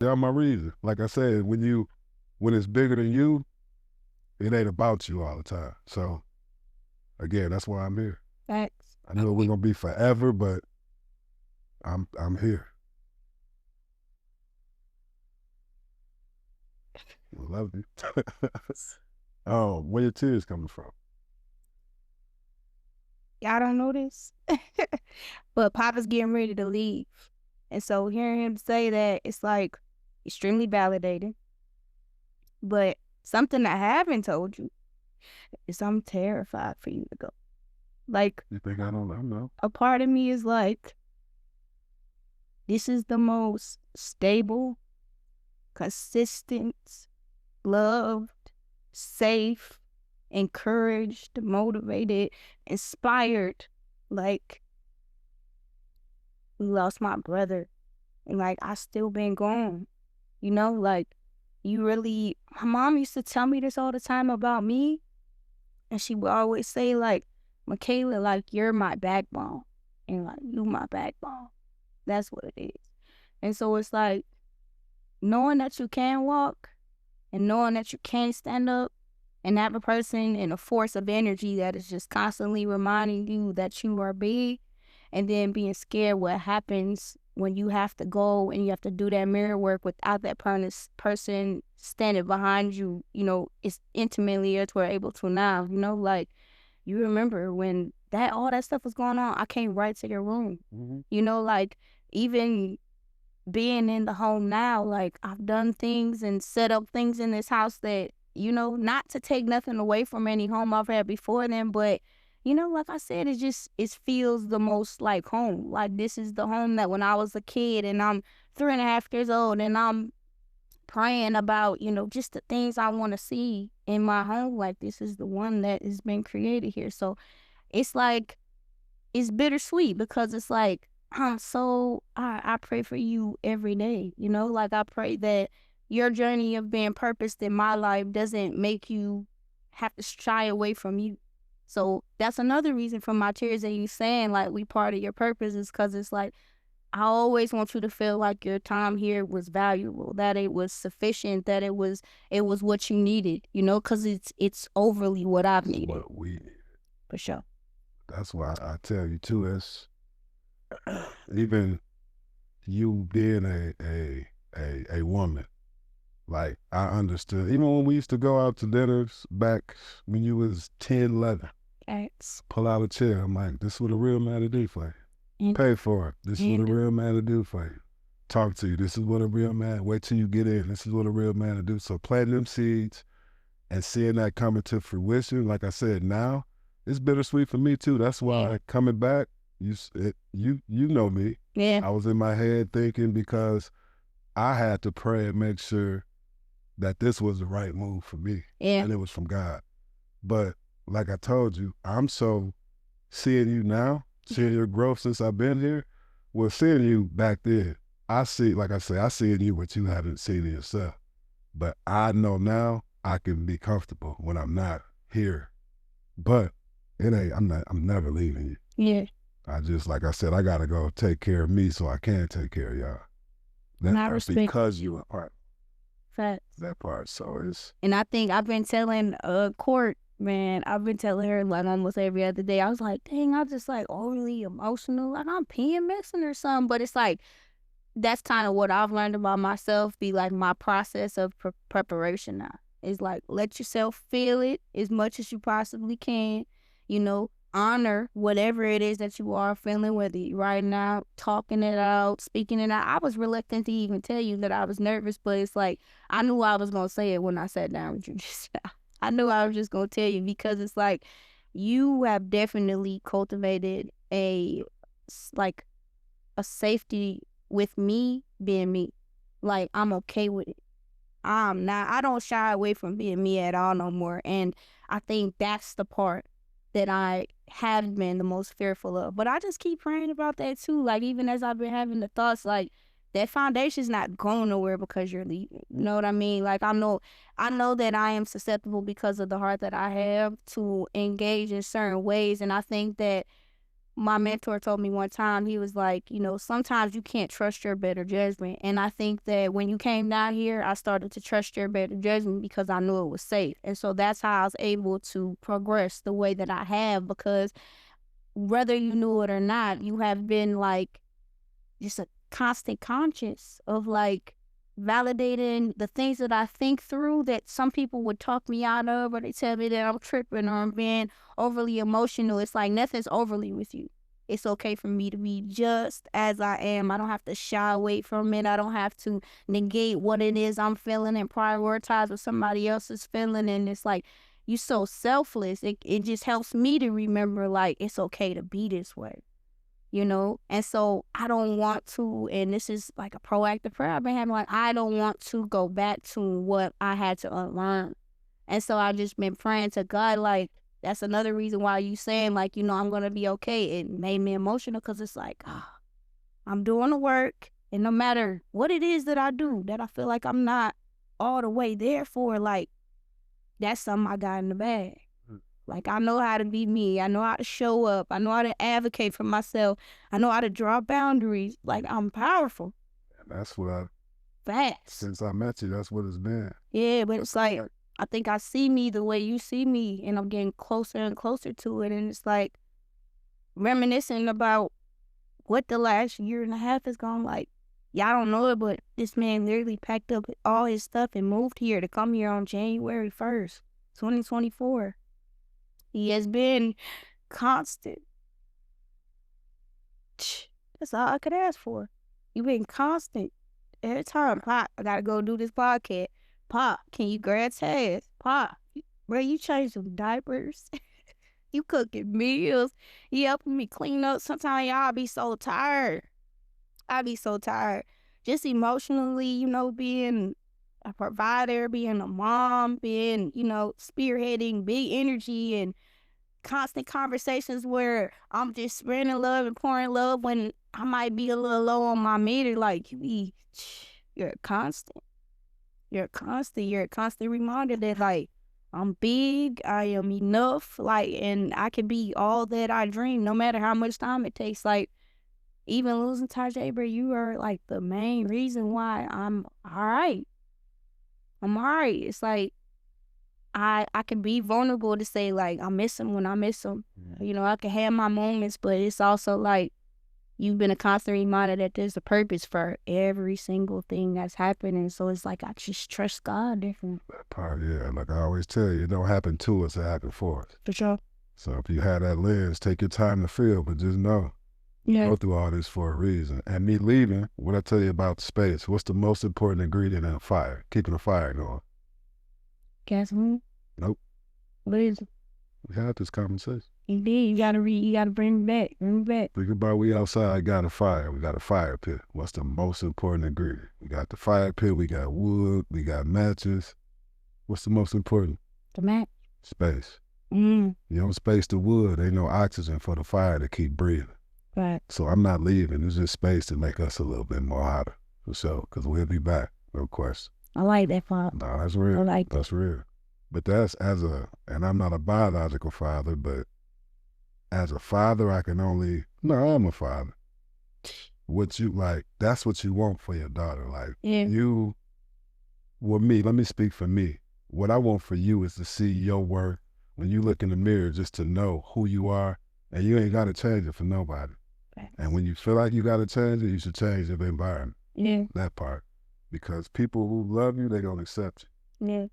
They're my reason. Like I said, when it's bigger than you, it ain't about you all the time. So again, that's why I'm here. Facts. I know we're gonna be forever, but I'm here. I love you. Oh, where your tears coming from? Y'all don't know this, but Papa's getting ready to leave. And so hearing him say that, it's like extremely validating. But something I haven't told you is I'm terrified for you to go. Like, You think I don't know? a part of me is like, this is the most stable, consistent, loved, safe, encouraged, motivated, inspired. Like, we lost my brother, and like I still been gone. You know, like you really. My mom used to tell me this all the time about me, and she would always say like, "Michaela, like you're my backbone, and like you my backbone. That's what it is." And so it's like knowing that you can walk and knowing that you can stand up and have a person and a force of energy that is just constantly reminding you that you are big, and then being scared what happens when you have to go and you have to do that mirror work without that person standing behind you, it's intimately as we're able to now, like you remember when that all that stuff was going on, I came right to your room. Like even being in the home now, like I've done things and set up things in this house that, not to take nothing away from any home I've had before then, but like I said, it feels the most like home. Like this is the home that when I was a kid and I'm 3.5 years old and I'm praying about, just the things I want to see in my home. Like this is the one that has been created here. So it's like, it's bittersweet because it's like, I pray for you every day, like I pray that your journey of being purposed in my life doesn't make you have to shy away from you. So that's another reason for my tears and you saying like we part of your purpose is because it's like, I always want you to feel like your time here was valuable, that it was sufficient, that it was what you needed, because it's overly what I've needed. What we need. For sure. That's why I tell you too, it's even you being a woman, like I understood. Even when we used to go out to dinners back when you was 10, 11, pull out a chair. I'm like, this is what a real man to do for you. Pay for it. This is what a real man to do for you. Talk to you. This is what a real man. Wait till you get in. This is what a real man to do. So planting them seeds and seeing that coming to fruition, like I said, now it's bittersweet for me too. That's why coming back, you know me. Yeah. I was in my head thinking because I had to pray and make sure that this was the right move for me. Yeah. And it was from God. But like I told you, I'm so seeing you now, seeing your growth since I've been here. Well, seeing you back then, I see, like I say, I see in you what you haven't seen in yourself. But I know now I can be comfortable when I'm not here. But I'm never leaving you. Yeah. I just, like I said, I gotta go take care of me so I can take care of y'all. And I respect because you are part. Facts. That part. So it's. And I think I've been telling Court, man, I've been telling her like almost every other day. I was like, dang, I'm just like overly emotional, like I'm PMSing or something. But it's like that's kind of what I've learned about myself. Be like my process of preparation now. It's like let yourself feel it as much as you possibly can. Honor whatever it is that you are feeling, whether you're writing out, talking it out, speaking it out. I was reluctant to even tell you that I was nervous, but it's like I knew I was going to say it when I sat down with you just now. I knew I was just going to tell you because it's like you have definitely cultivated a safety with me being me. Like I'm okay with it. I don't shy away from being me at all no more. And I think that's the part that I have been the most fearful of. But I just keep praying about that too. Like even as I've been having the thoughts, like that foundation's not going nowhere because you're leaving. You know what I mean? Like I know that I am susceptible because of the heart that I have to engage in certain ways. And I think that my mentor told me one time, he was like, sometimes you can't trust your better judgment. And I think that when you came down here, I started to trust your better judgment because I knew it was safe. And so that's how I was able to progress the way that I have, because whether you knew it or not, you have been like just a constant conscious of like validating the things that I think through that some people would talk me out of, or they tell me that I'm tripping or I'm being overly emotional. It's like nothing's overly with you. It's okay for me to be just as I am. I don't have to shy away from it. I don't have to negate what it is I'm feeling and prioritize what somebody else is feeling. And it's like, you so selfless. It just helps me to remember like it's okay to be this way. And so I don't want to, and this is like a proactive prayer I've been having, like I don't want to go back to what I had to unlearn. And so I just been praying to God, like that's another reason why you saying like, I'm going to be okay. It made me emotional because it's like, I'm doing the work, and no matter what it is that I do that I feel like I'm not all the way there for, like that's something I got in the bag. Like, I know how to be me. I know how to show up. I know how to advocate for myself. I know how to draw boundaries. Like, I'm powerful. And that's what Fast. Since I met you, that's what it's been. Yeah, but it's like, I think I see me the way you see me, and I'm getting closer and closer to it. And it's like reminiscing about what the last year and a half has gone like. Y'all don't know it, but this man literally packed up all his stuff and moved here to come here on January 1st, 2024. He has been constant. That's all I could ask for. You've been constant. Every time, Pop, I gotta go do this podcast. Pop, can you grab tags? Pop, bro, you change some diapers. You cooking meals. You helping me clean up. Sometimes y'all be so tired. I be so tired. Just emotionally, being a provider, being a mom, being, spearheading big energy and constant conversations where I'm just spreading love and pouring love when I might be a little low on my meter. Like, you're a constant. You're a constant. You're a constant reminder that, like, I'm big, I am enough, like, and I can be all that I dream, no matter how much time it takes. Like, even losing Tajay, bro, you are, like, the main reason why I'm all right. I'm all right. It's like, I can be vulnerable to say, like, I miss him when I miss him. I can have my moments, but it's also like you've been a constant reminder that there's a purpose for every single thing that's happening. So it's like I just trust God different. That part, yeah. Like I always tell you, it don't happen to us, it happen for us. For sure. So if you have that lens, take your time to feel, but just know, go through all this for a reason. And me leaving, what I tell you about space, what's the most important ingredient in a fire? Keeping a fire going. Gasoline? Nope. What is it? We had this conversation. Indeed, you gotta bring it back. Think about we outside, got a fire. We got a fire pit. What's the most important ingredient? We got the fire pit, we got wood, we got matches. What's the most important? The match. Space. You don't space the wood, ain't no oxygen for the fire to keep breathing. Right. So I'm not leaving. It's just space to make us a little bit more hotter, for sure, because we'll be back, of course. I like that part. No, that's real. I like that's real. But that's and I'm not a biological father, but as a father, I'm a father. What you like, that's what you want for your daughter. Like, let me speak for me. What I want for you is to see your worth when you look in the mirror, just to know who you are, and you ain't got to change it for nobody. Right. And when you feel like you got to change it, you should change the environment. Yeah. That part. Because people who love you, they don't accept you. Yeah.